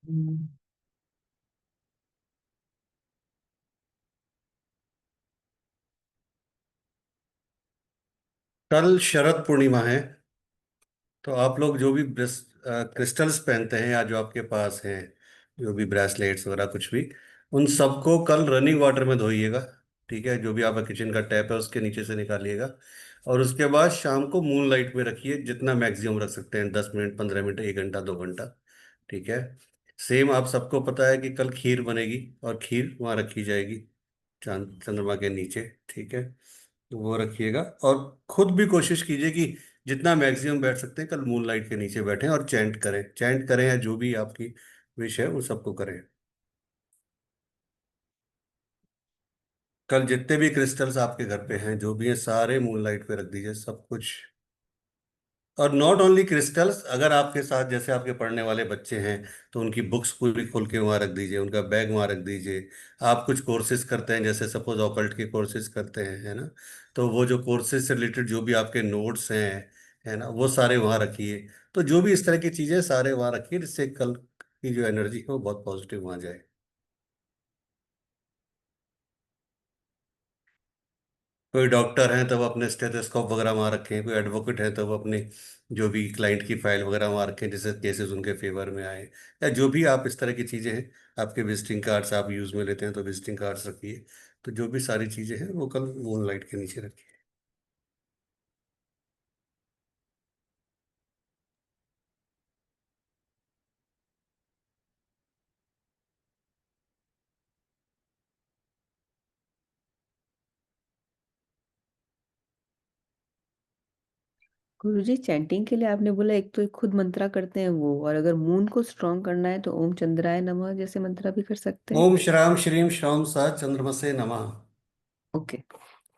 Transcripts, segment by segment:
हम्म। कल शरद पूर्णिमा है। तो आप लोग जो भी क्रिस्टल्स पहनते हैं या जो आपके पास हैं, जो भी ब्रेसलेट्स वगैरह कुछ भी, उन सबको कल रनिंग वाटर में धोइएगा। ठीक है, जो भी आपका किचन का टैप है उसके नीचे से निकालिएगा। और उसके बाद शाम को मून लाइट में रखिए, जितना मैक्सिमम रख सकते हैं, 10 मिनट, 15 मिनट, 1 घंटा, 2 घंटा। ठीक है। सेम आप सबको पता है कि कल खीर बनेगी, और खीर वहाँ रखी जाएगी, चांद चंद्रमा के नीचे। ठीक है, तो वो रखिएगा। और खुद भी कोशिश कीजिए कि जितना मैक्सिमम बैठ सकते हैं कल मून लाइट के नीचे बैठें, और चैंट करें या जो भी आपकी विश है वो सबको करें। कल जितने भी क्रिस्टल्स आपके घर पे हैं, जो भी हैं, सारे मून लाइट पे रख दीजिए, सब कुछ। और नॉट ओनली क्रिस्टल्स, अगर आपके साथ जैसे आपके पढ़ने वाले बच्चे हैं तो उनकी बुक्स पूरी खोल के वहाँ रख दीजिए, उनका बैग वहाँ रख दीजिए। आप कुछ कोर्सेज करते हैं, जैसे सपोज ऑकल्ट के कोर्सेज करते हैं, है ना, तो वो जो कोर्सेज से रिलेटेड जो भी आपके नोट्स हैं, है ना, वो सारे वहाँ रखिए। तो जो भी इस तरह की चीज़ें सारे वहाँ रखिए, जिससे कल की जो एनर्जी है वो बहुत पॉजिटिव वहाँ जाए। कोई डॉक्टर हैं तो वो अपने स्टेथोस्कोप वगैरह वहाँ रखें, कोई एडवोकेट है तो वो अपने जो भी क्लाइंट की फाइल वगैरह वहाँ रखें, जैसे केसेस उनके फेवर में आए, या जो भी आप इस तरह की चीज़ें हैं। आपके विजिटिंग कार्ड्स आप यूज़ में लेते हैं तो विजिटिंग कार्ड्स रखिए। तो जो भी सारी चीज़ें हैं वो कल मून लाइट के नीचे रखिए। गुरुजी, चैंटिंग के लिए आपने बोला एक तो एक खुद मंत्रा करते हैं वो, और अगर मून को स्ट्रॉन्ग करना है तो ओम चंद्राय नमः जैसे मंत्रा भी कर सकते हैं। ओम श्राम श्रीम शौम स चंद्रमसे नमः। ओके।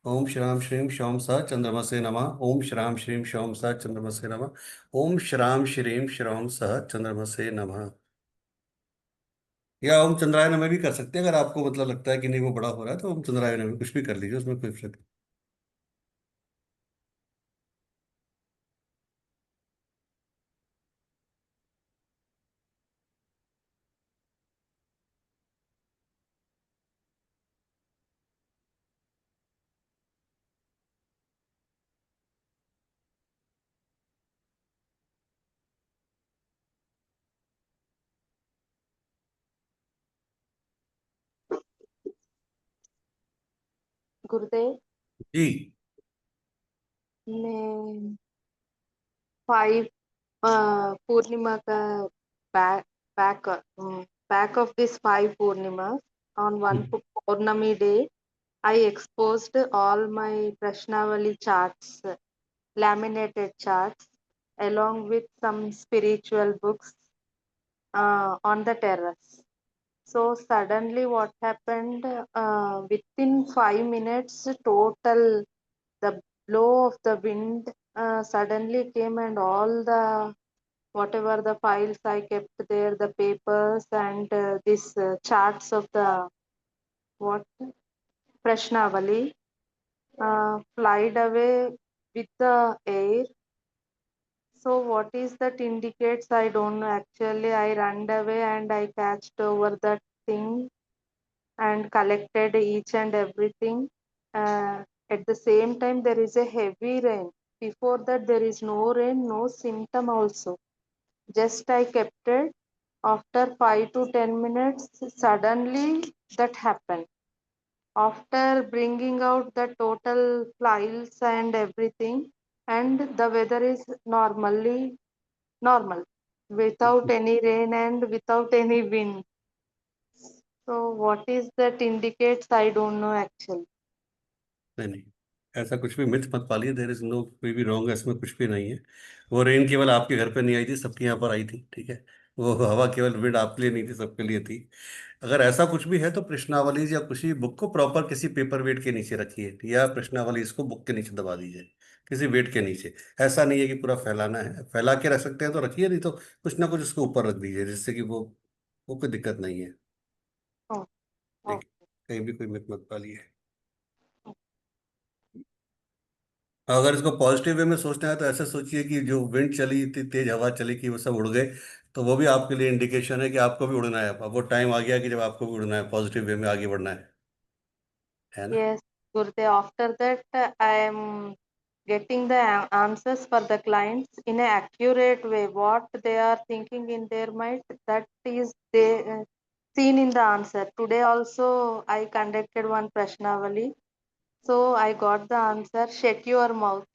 ओम श्राम श्रीम शौम स चंद्रमसे नमः। ओम श्राम श्रीम शौम स चंद्रमसे नमः। ओम श्राम श्रीम श्रौम स चंद्रमसे नमः। या ओम चंद्रायन में भी कर सकते हैं, अगर आपको मतलब लगता है कि नहीं वो बड़ा हो रहा है, तो ओम चंद्रायन में कुछ भी कर लीजिए, उसमें कोई फर्क गुरुदेव, जी। मैं 5 पूर्णिमा का back back back of this 5 Purnimas, on one Purnami day, I exposed all my Prashnavali charts, laminated charts, along with some spiritual books on the terrace. So suddenly, what happened? Within 5 minutes, total the blow of the wind suddenly came, and all the whatever the files I kept there, the papers and this charts of the what Prashnavali flied away with the air. So what is that indicates? I don't know. Actually, I ran away and I catched over that thing and collected each and everything. At the same time, there is a heavy rain. Before that, there is no rain, no symptom also. Just I kept it. After 5 to 10 minutes, suddenly that happened. After bringing out the total files and everything, and the weather is normally normal, without any rain and without any wind. So what is that indicates? I don't know actually. नहीं, नहीं, ऐसा कुछ भी myth मत पालिए। There is no कोई भी wrong, इसमें कुछ भी नहीं है। वो रेन केवल आपके घर पे नहीं आई थी, सबके यहाँ पर आई थी। ठीक है, वो हवा केवल विंड आपके लिए नहीं थी, सबके लिए थी। अगर ऐसा कुछ भी है तो प्रश्नावली या किसी बुक को प्रॉपर किसी पेपर वेट के नीचे रखिए, या प्रश्नावली इसको बुक के नीचे दबा दीजिए, किसी वेट के नीचे। ऐसा नहीं है कि पूरा फैलाना है, फैला के रख सकते हैं तो रखिए, नहीं तो कुछ ना कुछ उसको ऊपर रख दीजिए, जिससे कि वो कोई दिक्कत नहीं है। Oh, ठीक oh, है, कहीं भी कोई मिथ मत पालिए। अगर इसको पॉजिटिव वे में सोचना है तो ऐसे सोचिए कि जो विंड चली, इतनी तेज हवा चली कि वो सब उड़ गए। तो वो भी आपके लिए इंडिकेशन है कि आपको भी उड़ना है। अब वो टाइम आ गया कि जब आपको भी उड़ना है, पॉजिटिव वे में आगे बढ़ना है ना। Yes, Gurudev. After that, I am getting the answers for the clients in an accurate way. What they are thinking in their mind, that is they seen in the answer. Today also, I conducted one Prashnavali. So I got the answer. Shut your mouth.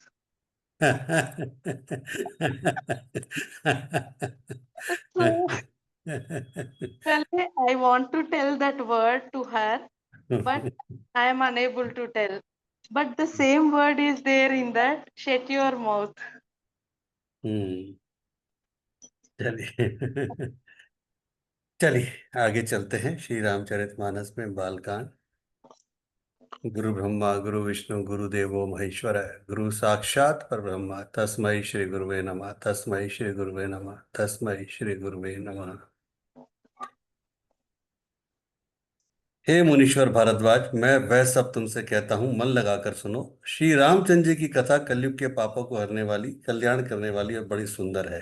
So really, I want to tell that word to her, but I am unable to tell. But the same word is there in that. Shut your mouth. हम्म। चलिए चलिए आगे चलते हैं श्री रामचरितमानस में बालकांड। गुरु ब्रह्मा गुरु विष्णु गुरु देवो महेश्वर, गुरु साक्षात परब्रह्म तस्मै श्री गुरुवे नमः, तस्मै श्री गुरुवे नमः, तस्मै श्री गुरुवे नमः। हे मुनीश्वर भारद्वाज, मैं वह सब तुमसे कहता हूं, मन लगाकर सुनो। श्री रामचंद्र जी की कथा कलयुग के पापों को हरने वाली, कल्याण करने वाली और बड़ी सुंदर है।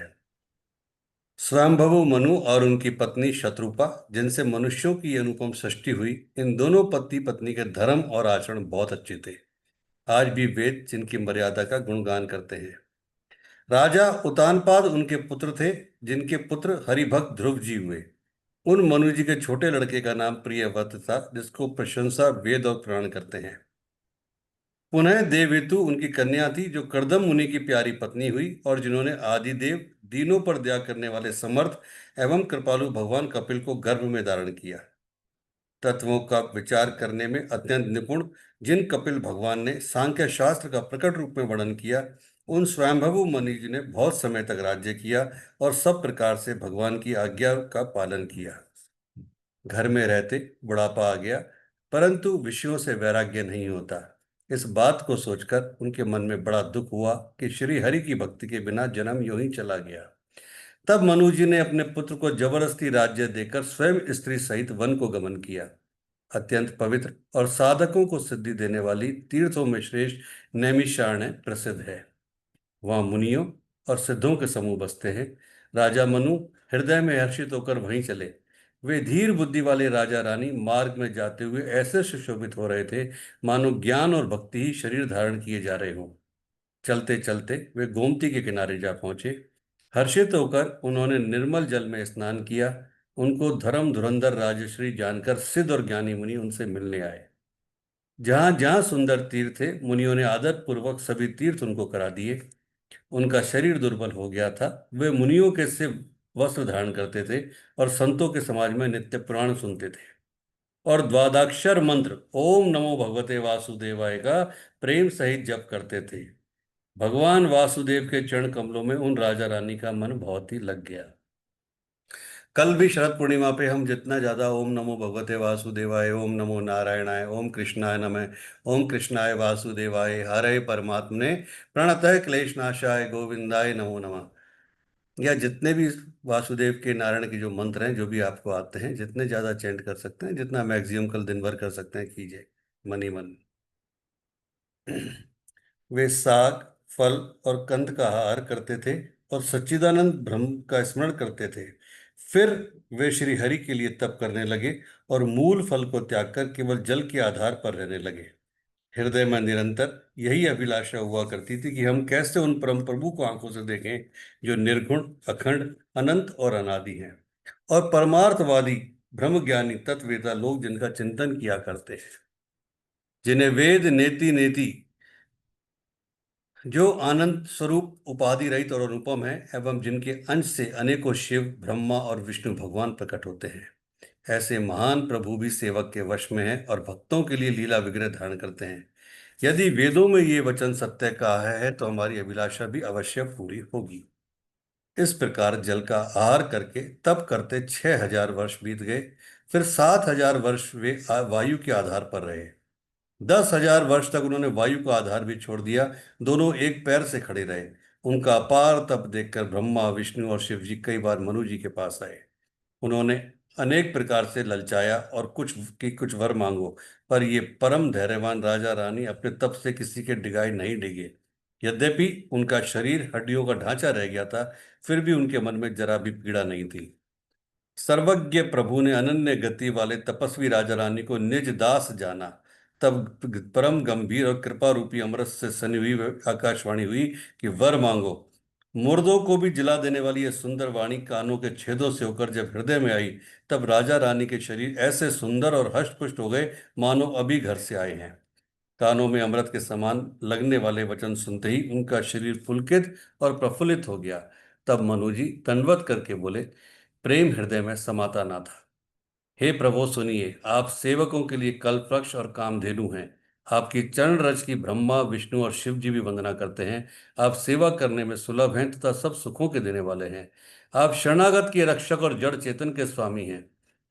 स्वयंभु मनु और उनकी पत्नी शत्रुपा, जिनसे मनुष्यों की अनुपम सृष्टि हुई, इन दोनों पति पत्नी के धर्म और आचरण बहुत अच्छे थे। आज भी वेद जिनकी मर्यादा का गुणगान करते हैं। राजा उतानपाद उनके पुत्र थे, जिनके पुत्र हरिभक्त ध्रुव जी हुए। उन मनु जी के छोटे लड़के का नाम प्रियव्रत था, जिसको प्रशंसा वेद और पुराण करते हैं। पुनः देवऋतु उनकी कन्या थी, जो कर्दम मुनि की प्यारी पत्नी हुई, और जिन्होंने आदिदेव दीनों पर दया करने वाले समर्थ एवं कृपालु भगवान कपिल को गर्भ में धारण किया। तत्वों का विचार करने में अत्यंत निपुण जिन कपिल भगवान ने सांख्य शास्त्र का प्रकट रूप में वर्णन किया, उन स्वयंभु मुनि जी ने बहुत समय तक राज्य किया और सब प्रकार से भगवान की आज्ञा का पालन किया। घर में रहते बुढ़ापा आ गया, परंतु विषयों से वैराग्य नहीं होता। इस बात को सोचकर उनके मन में बड़ा दुख हुआ कि श्री हरि की भक्ति के बिना जन्म यूं ही चला गया। तब मनु जी ने अपने पुत्र को जबरदस्ती राज्य देकर स्वयं स्त्री सहित वन को गमन किया। अत्यंत पवित्र और साधकों को सिद्धि देने वाली तीर्थों में श्रेष्ठ नैमिषारण्य प्रसिद्ध है। वहां मुनियों और सिद्धों के समूह बसते हैं। राजा मनु हृदय में हर्षित होकर वहीं चले। वे धीर बुद्धि वाले राजा रानी मार्ग में जाते हुए ऐसे सुशोभित हो रहे थे, मानो ज्ञान और भक्ति ही शरीर धारण किए जा रहे हों। चलते चलते वे गोमती के किनारे जा पहुंचे। हर्षित होकर उन्होंने निर्मल जल में स्नान किया। उनको धर्म धुरंधर राजश्री जानकर सिद्ध और ज्ञानी मुनि उनसे मिलने आए। जहां जहां सुंदर तीर्थ थे, मुनियों ने आदर पूर्वक सभी तीर्थ उनको करा दिए। उनका शरीर दुर्बल हो गया था। वे मुनियों के से वस्त्र धारण करते थे और संतों के समाज में नित्य पुराण सुनते थे और द्वादक्षर मंत्र ओम नमो भगवते वासुदेवाय का प्रेम सहित जप करते थे। भगवान वासुदेव के चरण कमलों में उन राजा रानी का मन बहुत ही लग गया। कल भी शरद पूर्णिमा पे हम जितना ज्यादा ओम नमो भगवते वासुदेवाय, ओम नमो नारायणाय, ओम कृष्णाय नमः, ओम कृष्णाय वासुदेवाय, हरे परमात्मने प्रणतः क्लेशनाशाय गोविंदाय नमो नमः, या जितने भी वासुदेव के नारायण के जो मंत्र हैं, जो भी आपको आते हैं, जितने ज्यादा चैंट कर सकते हैं, जितना मैक्सिमम कल दिन भर कर सकते हैं, कीजिए मन ही मन। वे साग फल और कंद का आहार करते थे और सच्चिदानंद ब्रह्म का स्मरण करते थे। फिर वे श्री हरि के लिए तप करने लगे और मूल फल को त्याग कर केवल जल के आधार पर रहने लगे। हृदय में निरंतर यही अभिलाषा हुआ करती थी कि हम कैसे उन परम प्रभु को आंखों से देखें, जो निर्गुण अखंड अनंत और अनादि हैं, और परमार्थवादी ब्रह्मज्ञानी तत्ववेता लोग जिनका चिंतन किया करते हैं, जिन्हें वेद नेति नेति, जो आनंद स्वरूप उपाधि रहित और अनुपम है, एवं जिनके अंश से अनेकों शिव ब्रह्मा और विष्णु भगवान प्रकट होते हैं। ऐसे महान प्रभु भी सेवक के वश में हैं और भक्तों के लिए लीला विग्रह धारण करते हैं। यदि वेदों में ये वचन सत्य का है, तो हमारी अभिलाषा भी अवश्य पूरी होगी। इस प्रकार जल का आहार करके तप करते 6000 वर्ष बीत गए। फिर 7000 वर्ष वे वायु के आधार पर रहे। 10,000 वर्ष तक उन्होंने वायु का आधार भी छोड़ दिया, दोनों एक पैर से खड़े रहे। उनका अपार तप देखकर ब्रह्मा विष्णु और शिव जी कई बार मनु जी के पास आए। उन्होंने अनेक प्रकार से ललचाया और कुछ वर मांगो, पर ये परम धैर्यवान राजा रानी अपने तप से किसी के डिगाए नहीं डिगे। यद्यपि उनका शरीर हड्डियों का ढांचा रह गया था, फिर भी उनके मन में जरा भी पीड़ा नहीं थी। सर्वज्ञ प्रभु ने अनन्य गति वाले तपस्वी राजा रानी को निज दास जाना। तब परम गंभीर और कृपा रूपी अमृत से सनी हुई आकाशवाणी हुई कि वर मांगो। मुर्दों को भी जिला देने वाली यह सुंदर वाणी कानों के छेदों से होकर जब हृदय में आई, तब राजा रानी के शरीर ऐसे सुंदर और हष्ट-पुष्ट हो गए मानो अभी घर से आए हैं। कानों में अमृत के समान लगने वाले वचन सुनते ही उनका शरीर पुलकित और प्रफुल्लित हो गया। तब मनु जी दंडवत करके बोले, प्रेम हृदय में समाता ना था। हे प्रभु सुनिए, आप सेवकों के लिए कल्पवृक्ष और कामधेनु हैं। आपकी चरण रज की ब्रह्मा विष्णु और शिव जी भी वंदना करते हैं। आप सेवा करने में सुलभ हैं तथा सब सुखों के देने वाले हैं। आप शरणागत के रक्षक और जड़ चेतन के स्वामी हैं।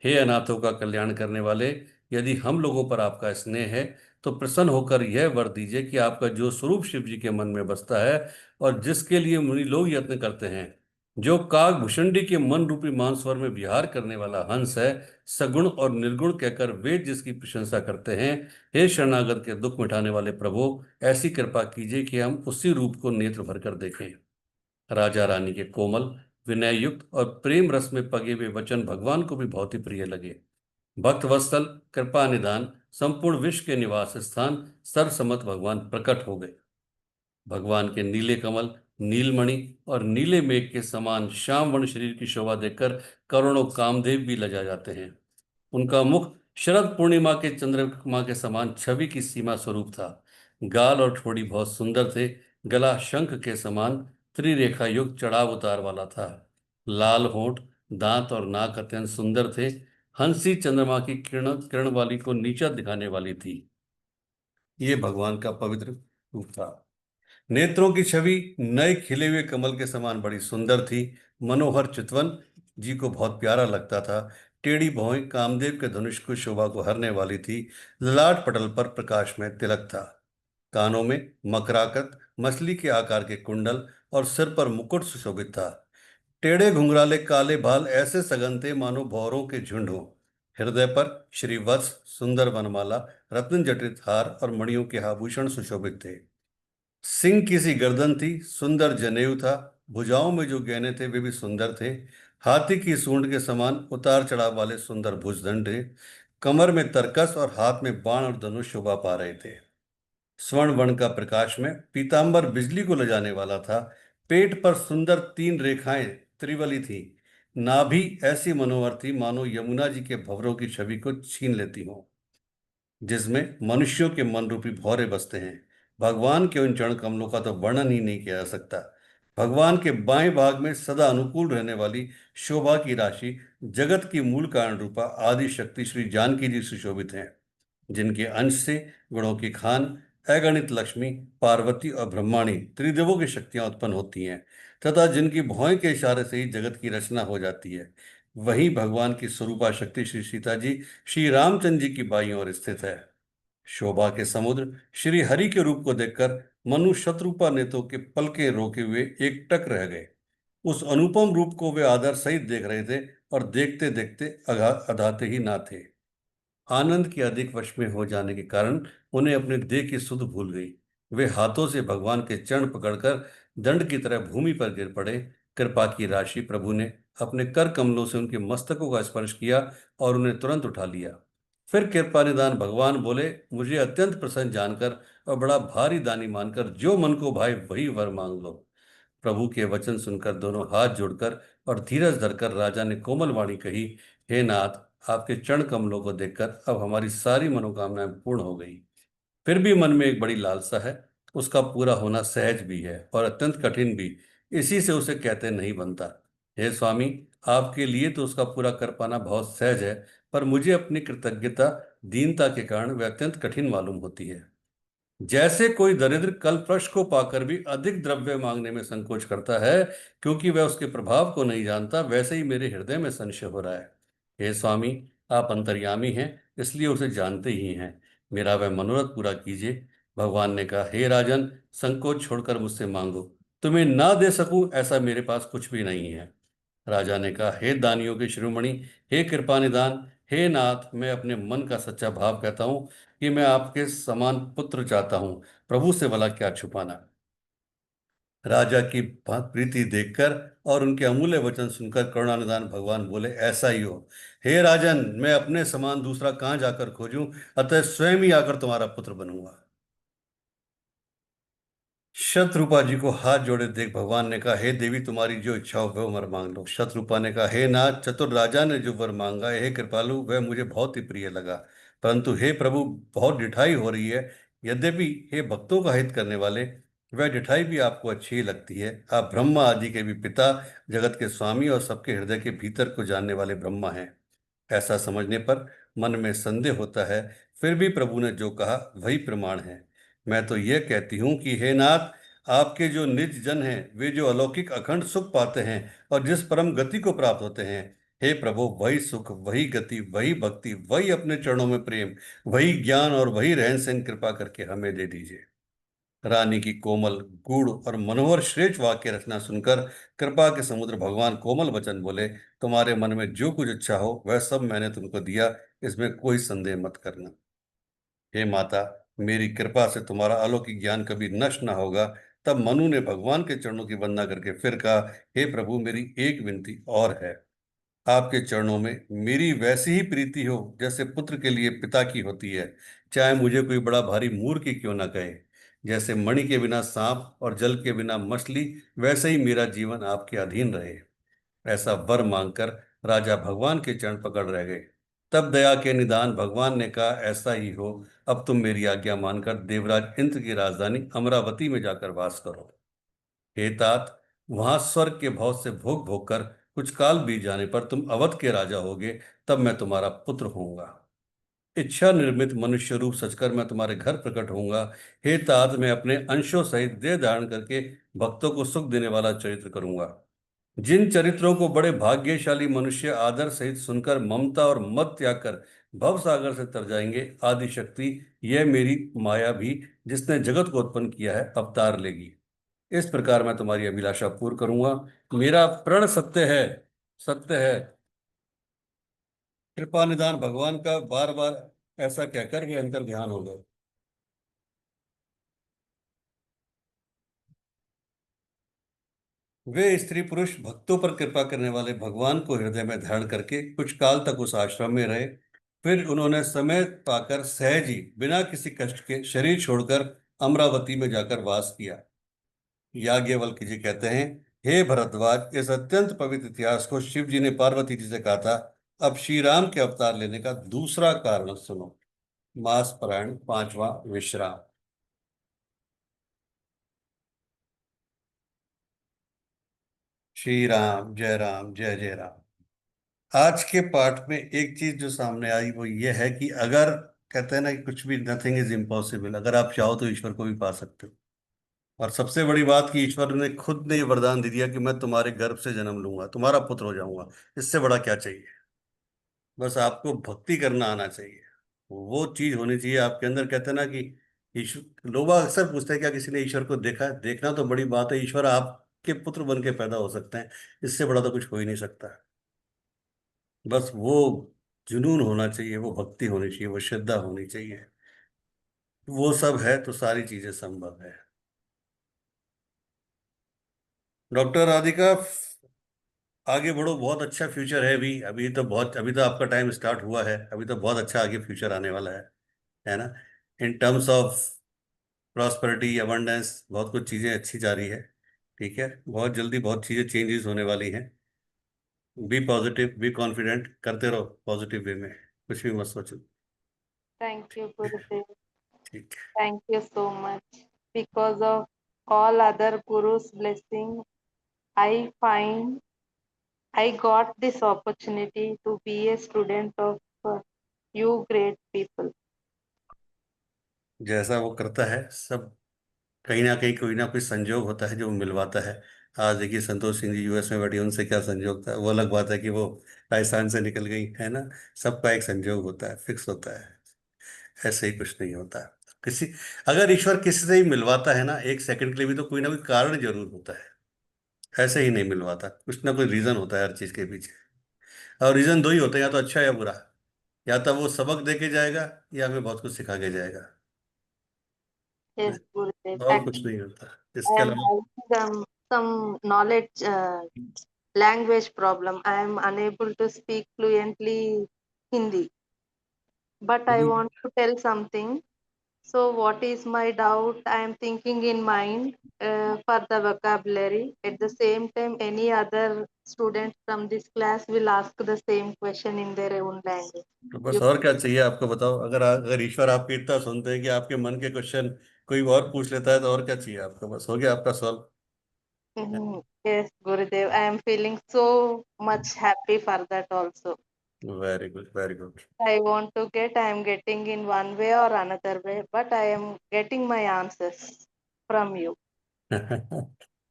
हे अनाथों का कल्याण करने वाले, यदि हम लोगों पर आपका स्नेह है तो प्रसन्न होकर यह वर दीजिए कि आपका जो स्वरूप शिव जी के मन में बसता है और जिसके लिए मुनि लोग यत्न करते हैं, जो काग भुषंडी के मन रूपी मानसवर में विहार करने वाला हंस है, सगुण और निर्गुण कहकर वेद जिसकी प्रशंसा करते हैं, हे शरणागत के दुख मिटाने वाले प्रभु, ऐसी कृपा कीजिए कि हम उसी रूप को नेत्र भरकर देखें। राजा रानी के कोमल, विनय युक्त और प्रेम रस में पगे हुए वचन भगवान को भी बहुत ही प्रिय लगे। भक्त वत्सल, कृपा निदान, संपूर्ण विश्व के निवास स्थान सर्वसम्मत भगवान प्रकट हो गए। भगवान के नीले कमल, नीलमणि और नीले मेघ के समान श्याम वर्ण शरीर की शोभा देखकर करोड़ों कामदेव भी लजा जाते हैं। उनका मुख शरद पूर्णिमा के चंद्रमा के समान छवि की सीमा स्वरूप था। गाल और ठोड़ी बहुत सुंदर थे। गला शंख के समान त्रिरेखा युक्त चढ़ाव उतार वाला था। लाल होंठ, दांत और नाक अत्यंत सुंदर थे। हंसी चंद्रमा की किरण किरण वाली को नीचा दिखाने वाली थी। ये भगवान का पवित्र रूप था। नेत्रों की छवि नए खिले हुए कमल के समान बड़ी सुंदर थी। मनोहर चितवन जी को बहुत प्यारा लगता था। टेढ़ी भौहें कामदेव के धनुष की शोभा को हरने वाली थी। ललाट पटल पर प्रकाश में तिलक था। कानों में मकराकत, मछली के आकार के कुंडल और सिर पर मुकुट सुशोभित था। टेढ़े घुंघराले काले बाल ऐसे सघन थे मानो भौरों के झुंड हो। हृदय पर श्रीवत्स, सुंदर वनमाला, रत्न जटित हार और मणियों के आभूषण सुशोभित थे। सिंह की सी गर्दन थी, सुंदर जनेऊ था। भुजाओं में जो गहने थे वे भी सुंदर थे। हाथी की सूंड के समान उतार चढ़ाव वाले सुंदर भुजदंड थे। कमर में तरकस और हाथ में बाण और धनुष शोभा पा रहे थे। स्वर्ण वर्ण का प्रकाश में पीतांबर बिजली को लजाने वाला था। पेट पर सुंदर 3 रेखाएं त्रिवली थी। नाभि ऐसी मनोहर थी मानो यमुना जी के भंवरों की छवि को छीन लेती हो, जिसमें मनुष्यों के मन रूपी भौरे बसते हैं। भगवान के उन चरण कमलों का तो वर्णन ही नहीं किया जा सकता। भगवान के बाएं भाग में सदा अनुकूल रहने वाली शोभा की राशि जगत की मूल कारण रूपा आदि शक्ति श्री जानकी जी सुशोभित हैं, जिनके अंश से गुणों की खान अगणित लक्ष्मी, पार्वती और ब्रह्माणी त्रिदेवों की शक्तियां उत्पन्न होती हैं तथा जिनकी भौएं के इशारे से ही जगत की रचना हो जाती है। वहीं भगवान की स्वरूपा शक्ति श्री सीता जी श्री रामचंद्र जी की बाईं ओर स्थित है। शोभा के समुद्र श्री हरि के रूप को देखकर मनु शत्रुपा नेत्रों के पलके रोके हुए एकटक रह गए। उस अनुपम रूप को वे आदर सहित देख रहे थे और देखते देखते अधाते ही ना थे। आनंद के अधिक वश में हो जाने के कारण उन्हें अपने देह की सुध भूल गई। वे हाथों से भगवान के चरण पकड़कर दंड की तरह भूमि पर गिर पड़े। कृपा की राशि प्रभु ने अपने कर कमलों से उनके मस्तकों का स्पर्श किया और उन्हें तुरंत उठा लिया। फिर कृपा निदान भगवान बोले, मुझे अत्यंत प्रसन्न जानकर और बड़ा भारी दानी मानकर जो मन को भाई वही वर मांग लो। प्रभु के वचन सुनकर दोनों हाथ जोड़कर और धीरज धरकर राजा ने कोमल वाणी कही, हे नाथ, आपके चरण कमलों को देखकर अब हमारी सारी मनोकामनाएं पूर्ण हो गई। फिर भी मन में एक बड़ी लालसा है। उसका पूरा होना सहज भी है और अत्यंत कठिन भी। इसी से उसे कहते नहीं बनता। हे स्वामी, आपके लिए तो उसका पूरा कर पाना बहुत सहज है, पर मुझे अपनी कृतज्ञता दीनता के कारण वह अत्यंत कठिन मालूम होती है। जैसे कोई दरिद्र कल्पवृक्ष को पाकर भी अधिक द्रव्य मांगने में संकोच करता है क्योंकि वह उसके प्रभाव को नहीं जानता, वैसे ही मेरे हृदय में संशय हो रहा है। हे स्वामी, आप अंतर्यामी हैं, इसलिए उसे जानते ही हैं। मेरा वह मनोरथ पूरा कीजिए। भगवान ने कहा, हे राजन, संकोच छोड़कर मुझसे मांगो। तुम्हें ना दे सकूं ऐसा मेरे पास कुछ भी नहीं है। राजा ने कहा, हे दानियों के शिरोमणि, हे कृपा निदान, हे नाथ, मैं अपने मन का सच्चा भाव कहता हूं कि मैं आपके समान पुत्र चाहता हूं। प्रभु से भला क्या छुपाना। राजा की प्रीति देखकर और उनके अमूल्य वचन सुनकर करुणानिधान भगवान बोले, ऐसा ही हो। हे राजन, मैं अपने समान दूसरा कहां जाकर खोजूं, अतः स्वयं ही आकर तुम्हारा पुत्र बनूंगा। शत्रुपा जी को हाथ जोड़े देख भगवान ने कहा, हे देवी, तुम्हारी जो इच्छा हो वह वर मांग लो। शत्रुपा ने कहा, हे नाथ, चतुर राजा ने जो वर मांगा, हे कृपालु, वह मुझे बहुत ही प्रिय लगा। परंतु हे प्रभु, बहुत डिठाई हो रही है। यद्यपि हे भक्तों का हित करने वाले, वह डिठाई भी आपको अच्छी ही लगती है। आप ब्रह्मा आदि के भी पिता, जगत के स्वामी और सबके हृदय के भीतर को जानने वाले ब्रह्मा हैं। ऐसा समझने पर मन में संदेह होता है, फिर भी प्रभु ने जो कहा वही प्रमाण है। मैं तो यह कहती हूँ कि हे नाथ, आपके जो निज जन हैं, वे जो अलौकिक अखंड सुख पाते हैं और जिस परम गति को प्राप्त होते हैं, हे प्रभु, वही सुख, वही गति, वही भक्ति, वही अपने चरणों में प्रेम, वही ज्ञान और वही रहन सहन कृपा करके हमें दे दीजिए। रानी की कोमल, गूढ़ और मनोहर श्रेष्ठ वाक्य रचना सुनकर कृपा के समुद्र भगवान कोमल वचन बोले, तुम्हारे मन में जो कुछ इच्छा हो वह सब मैंने तुमको दिया, इसमें कोई संदेह मत करना। हे माता, मेरी कृपा से तुम्हारा अलौकिक ज्ञान कभी नष्ट ना होगा। तब मनु ने भगवान के चरणों की वंदना करके फिर कहा, हे प्रभु, मेरी एक विनती और है। आपके चरणों में मेरी वैसी ही प्रीति हो जैसे पुत्र के लिए पिता की होती है, चाहे मुझे कोई बड़ा भारी मूर्ख ही क्यों ना कहे। जैसे मणि के बिना सांप और जल के बिना मछली, वैसे ही मेरा जीवन आपके अधीन रहे। ऐसा वर मांगकर राजा भगवान के चरण पकड़ रह गए। तब दया के निदान भगवान ने कहा, ऐसा ही हो। अब तुम मेरी आज्ञा मानकर देवराज इंद्र की राजधानी अमरावती में जाकर वास करो। हे तात, वहां स्वर्ग के भोग से भोग भोग कर कुछ काल बीत जाने पर तुम अवध के राजा होगे, तब मैं तुम्हारा पुत्र होऊंगा। इच्छा निर्मित मनुष्य रूप सचकर मैं तुम्हारे घर प्रकट होऊंगा। हे तात, मैं अपने अंशों सहित देह धारण करके भक्तों को सुख देने वाला चरित्र करूंगा। जिन चरित्रों को बड़े भाग्यशाली मनुष्य आदर सहित सुनकर ममता और मत त्याग कर भव सागर से तर जाएंगे, आदि शक्ति, यह मेरी माया भी, जिसने जगत को उत्पन्न किया है, अवतार लेगी। इस प्रकार मैं तुम्हारी अभिलाषा पूर्ण करूंगा। मेरा प्रण सत्य है, सत्य है। कृपा निदान भगवान का बार बार ऐसा कहकर वे अंतर ध्यान हो गए। वे स्त्री पुरुष भक्तों पर कृपा करने वाले भगवान को हृदय में धारण करके कुछ काल तक उस आश्रम में रहे। फिर उन्होंने समय पाकर सहज ही बिना किसी कष्ट के शरीर छोड़कर अमरावती में जाकर वास किया। याज्ञवल्क्य जी कहते हैं, हे भरद्वाज, इस अत्यंत पवित्र इतिहास को शिव जी ने पार्वती जी से कहा था। अब श्री राम के अवतार लेने का दूसरा कारण सुनो। मास पारायण, पांचवा विश्राम। श्री राम, जय राम, जय जय राम। आज के पाठ में एक चीज जो सामने आई वो ये है कि अगर, कहते हैं ना कि कुछ भी, नथिंग इज इम्पॉसिबल, अगर आप चाहो तो ईश्वर को भी पा सकते हो। और सबसे बड़ी बात कि ईश्वर ने खुद ने ये वरदान दे दिया कि मैं तुम्हारे गर्भ से जन्म लूंगा, तुम्हारा पुत्र हो जाऊंगा। इससे बड़ा क्या चाहिए। बस आपको भक्ति करना आना चाहिए, वो चीज होनी चाहिए आपके अंदर। कहते हैं ना कि ईश्वर, लोग अक्सर पूछते हैं क्या किसी ने ईश्वर को देखा है। देखना तो बड़ी बात है, ईश्वर आपके पुत्र बन के पैदा हो सकते हैं। इससे बड़ा तो कुछ हो ही नहीं सकता। बस वो जुनून होना चाहिए, वो भक्ति होनी चाहिए, वो श्रद्धा होनी चाहिए। वो सब है तो सारी चीजें संभव है। डॉक्टर राधिका, आगे बढ़ो, बहुत अच्छा फ्यूचर है। अभी अभी तो आपका टाइम स्टार्ट हुआ है, अभी तो बहुत अच्छा आगे फ्यूचर आने वाला है ना। In terms of prosperity, abundance, बहुत कुछ चीजें अच्छी जा रही है। ठीक है, बहुत जल्दी बहुत चीजें चेंजेस होने वाली हैं। बी पॉजिटिव, बी कॉन्फिडेंट, करते रहो पॉजिटिव वे में, कुछ भी मत सोचो। Thank you, Gurudev. ठीक Thank you so much. Because of all other Guru's blessing, I find I got this opportunity to be a student of you great people. है। जैसा वो करता है सब, कहीं ना कहीं कोई ना कोई संजोग होता है जो मिलवाता है। आज देखिए संतोष सिंह जी यूएस में बैठी, उनसे क्या संजोग था। वो अलग बात है कि वो राजस्थान से निकल गई, है ना। सबका एक संजोग होता है, फिक्स होता है। ऐसे ही कुछ नहीं होता। किसी, अगर ईश्वर किसी से ही मिलवाता है ना एक सेकंड के लिए भी, तो कोई ना कोई कारण जरूर होता है। ऐसे ही नहीं मिलवाता, कुछ ना कोई रीजन होता है हर चीज के पीछे। और रीजन दो ही होते हैं, या तो अच्छा या बुरा। या तो वो सबक दे के जाएगा, या हमें बहुत कुछ सिखा के जाएगा। Yes, Gurudev. और कुछ Actually, नहीं होता I इसके am अलावा। having some knowledge language problem. I am unable to speak fluently Hindi, but I ठीक। want to tell something. So, what is my doubt? I am thinking in mind for the vocabulary. At the same time, any other student from this class will ask the same question in their own language. तो बस You, और क्या चाहिए आपको, बताओ। अगर अगर ईश्वर आपके इतना सुनते हैं कि आपके मन के क्वेश्चन कोई और पूछ लेता है, तो और क्या चाहिए आपको, बस हो गया आपका सवाल। yes, Gurudev. I am feeling so much happy for that also. Very good, very good. I want to get, I am getting in one way or another way, but I am getting my answers from you. And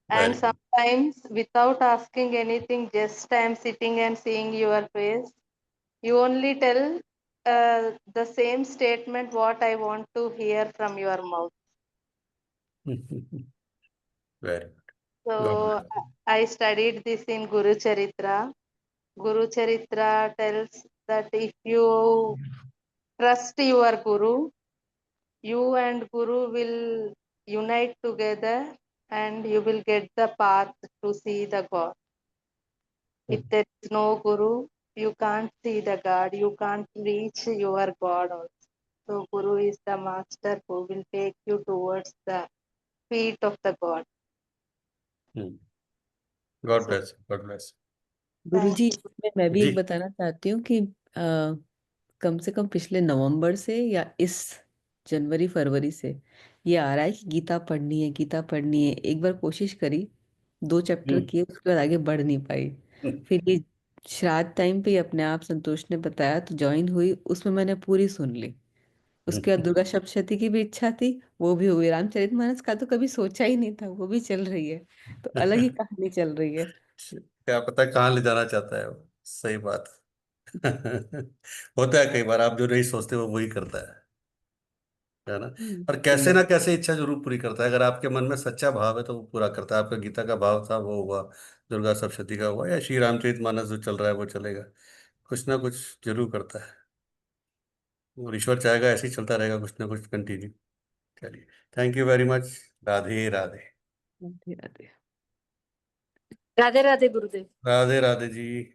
very good. sometimes, without asking anything, just I am sitting and seeing your face. You only tell the same statement what I want to hear from your mouth. Very good. God So bless. I studied this in Guru Charitra. Guru Charitra tells that if you trust your Guru, you and Guru will unite together and you will get the path to see the God. If there is no Guru, you can't see the God, you can't reach your God also. So Guru is the master who will take you towards the feet of the God. God So bless, God bless. Guruji, thank इसमें मैं भी जी। एक बताना चाहती हूँ कि कम से कम पिछले नवंबर से या इस जनवरी फरवरी से ये आ रहा है कि गीता पढ़नी है, गीता पढ़नी है। एक बार कोशिश करी, 2 चैप्टर हम्म। किए, उसके बाद आगे बढ़ नहीं पाई। फिर ये श्राद्ध टाइम पे ही अपने आप संतोष ने बताया तो ज्वाइन हुई, उसमें मैंने पूरी सुन ली। उसके बाद दुर्गा सप्तशती की भी इच्छा थी, वो भी हुई। रामचरितमानस का तो कभी सोचा ही नहीं था, वो भी चल रही है। तो अलग ही कहानी चल रही है। क्या पता कहाँ ले जाना चाहता है वो। सही बात। होता है कई बार, आप जो नहीं सोचते वो वही करता है ना। और कैसे ना कैसे इच्छा जरूर पूरी करता है। अगर आपके मन में सच्चा भाव है तो वो पूरा करता है। आपका गीता का भाव था, वो हुआ। दुर्गा सप्तशती का हुआ, या श्री रामचरितमानस जो चल रहा है वो चलेगा। कुछ ना कुछ जरूर करता है। और ईश्वर चाहेगा ऐसे ही चलता रहेगा, कुछ ना कुछ कंटिन्यू। चलिए, thank you very much. Radhe Radhe. Radhe Radhe. Radhe Radhe Gurudev. Radhe Radhe ji.